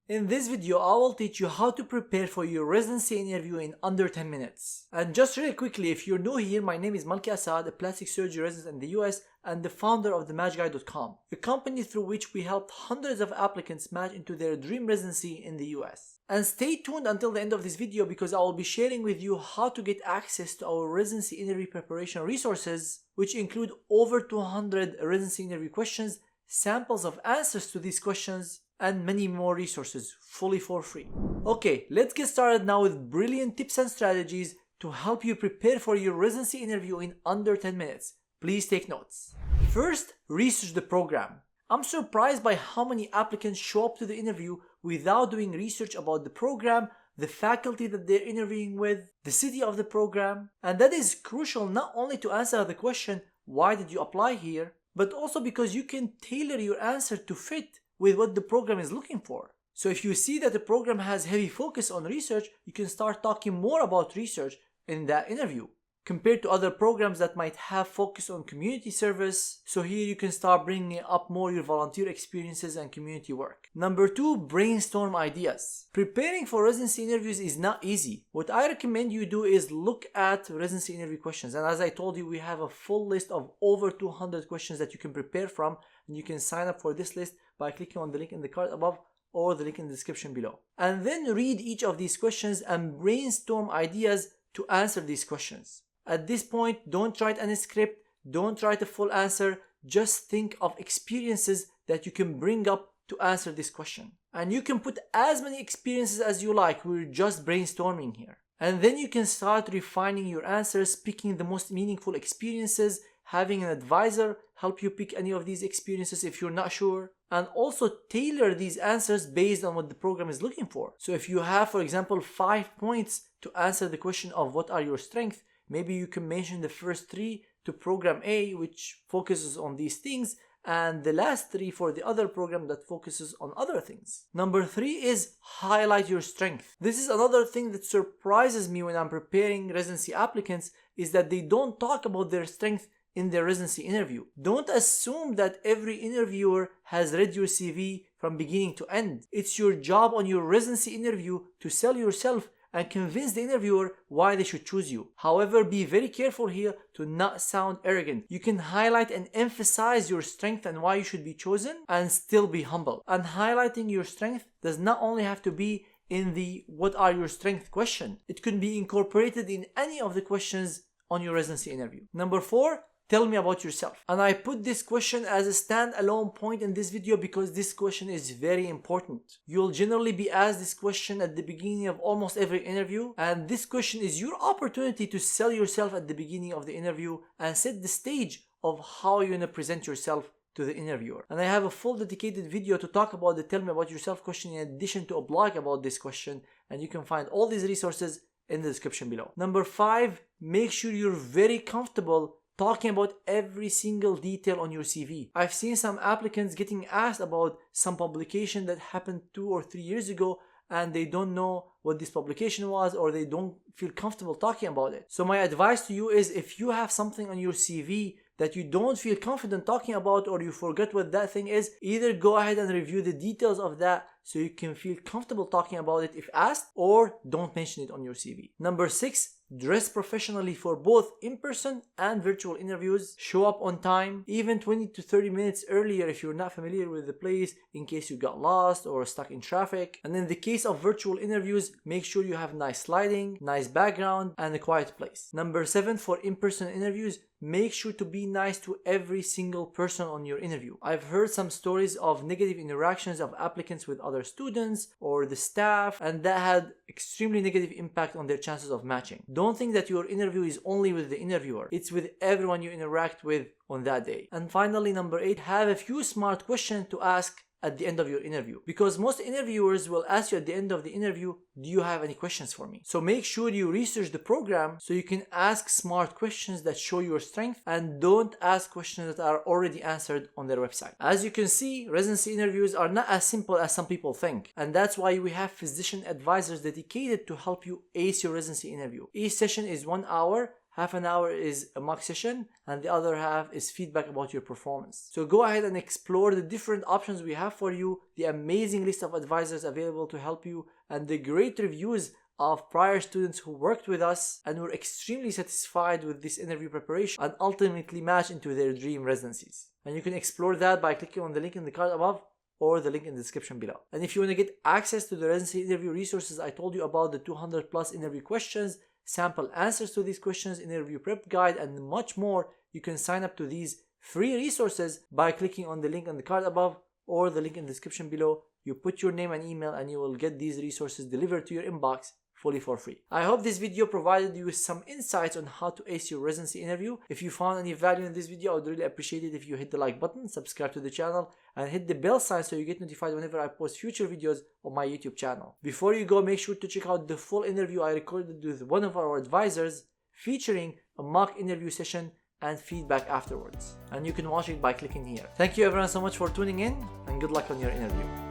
In this video, I will teach you how to prepare for your residency interview in under 10 minutes. And just really quickly, if you're new here, my name is Malki Assad, a plastic surgery resident in the US and the founder of thematchguide.com, a company through which we helped hundreds of applicants match into their dream residency in the US. And stay tuned until the end of this video because I will be sharing with you how to get access to our residency interview preparation resources, which include over 200 residency interview questions, samples of answers to these questions, and many more resources fully for free. Okay, let's get started now with brilliant tips and strategies to help you prepare for your residency interview in under 10 minutes. Please take notes. First, research the program. I'm surprised by how many applicants show up to the interview without doing research about the program, the faculty that they're interviewing with, the city of the program, and that is crucial not only to answer the question, why did you apply here, but also because you can tailor your answer to fit with what the program is looking for. So if you see that the program has heavy focus on research, you can start talking more about research in that interview compared to other programs that might have focus on community service. So here you can start bringing up more your volunteer experiences and community work. Number 2, brainstorm ideas. Preparing for residency interviews is not easy. What I recommend you do is look at residency interview questions. And as I told you, we have a full list of over 200 questions that you can prepare from, and you can sign up for this list by clicking on the link in the card above or the link in the description below. And then read each of these questions and brainstorm ideas to answer these questions. At this point, don't write any script, don't write a full answer, just think of experiences that you can bring up to answer this question. And you can put as many experiences as you like, we're just brainstorming here. And then you can start refining your answers, picking the most meaningful experiences, having an advisor help you pick any of these experiences if you're not sure, and also tailor these answers based on what the program is looking for. So if you have, for example, 5 points to answer the question of what are your strengths, maybe you can mention the first 3 to program A, which focuses on these things, and the last 3 for the other program that focuses on other things. Number 3 is highlight your strength. This is another thing that surprises me when I'm preparing residency applicants, is that they don't talk about their strength in their residency interview. Don't assume that every interviewer has read your CV from beginning to end. It's your job on your residency interview to sell yourself and convince the interviewer why they should choose you. However, be very careful here to not sound arrogant. You can highlight and emphasize your strength and why you should be chosen and still be humble. And highlighting your strength does not only have to be in the what are your strengths question. It can be incorporated in any of the questions on your residency interview. Number 4, tell me about yourself. And I put this question as a standalone point in this video because this question is very important. You'll generally be asked this question at the beginning of almost every interview, and this question is your opportunity to sell yourself at the beginning of the interview and set the stage of how you're going to present yourself to the interviewer. And I have a full dedicated video to talk about the tell me about yourself question in addition to a blog about this question, and you can find all these resources in the description below. Number 5, make sure you're very comfortable talking about every single detail on your CV. I've seen some applicants getting asked about some publication that happened 2 or 3 years ago and they don't know what this publication was or they don't feel comfortable talking about it. So my advice to you is, if you have something on your CV that you don't feel confident talking about or you forget what that thing is, either go ahead and review the details of that so you can feel comfortable talking about it if asked, or don't mention it on your CV. Number 6, dress professionally for both in-person and virtual interviews. Show up on time, even 20 to 30 minutes earlier if you're not familiar with the place, in case you got lost or stuck in traffic. And in the case of virtual interviews, make sure you have nice lighting, nice background, and a quiet place. Number 7, for in-person interviews, make sure to be nice to every single person on your interview. I've heard some stories of negative interactions of applicants with other students or the staff, and that had extremely negative impact on their chances of matching. Don't think that your interview is only with the interviewer. It's with everyone you interact with on that day. And finally, number 8, have a few smart questions to ask at the end of your interview, because most interviewers will ask you at the end of the interview, do you have any questions for me? So make sure you research the program so you can ask smart questions that show your strength, and don't ask questions that are already answered on their website. As you can see, residency interviews are not as simple as some people think, and that's why we have physician advisors dedicated to help you ace your residency interview. Each session is 1 hour, Half an hour is a mock session and the other half is feedback about your performance. So go ahead and explore the different options we have for you, the amazing list of advisors available to help you, and the great reviews of prior students who worked with us and were extremely satisfied with this interview preparation and ultimately matched into their dream residencies. And you can explore that by clicking on the link in the card above or the link in the description below. And if you want to get access to the residency interview resources I told you about, the 200 plus interview questions, sample answers to these questions, interview prep guide, and much more, you can sign up to these free resources by clicking on the link on the card above or the link in the description below. You put your name and email and you will get these resources delivered to your inbox fully for free. I hope this video provided you with some insights on how to ace your residency interview. If you found any value in this video, I would really appreciate it if you hit the like button, subscribe to the channel, and hit the bell sign so you get notified whenever I post future videos on my YouTube channel. Before you go, make sure to check out the full interview I recorded with one of our advisors, featuring a mock interview session and feedback afterwards. And you can watch it by clicking here. Thank you everyone so much for tuning in, and good luck on your interview.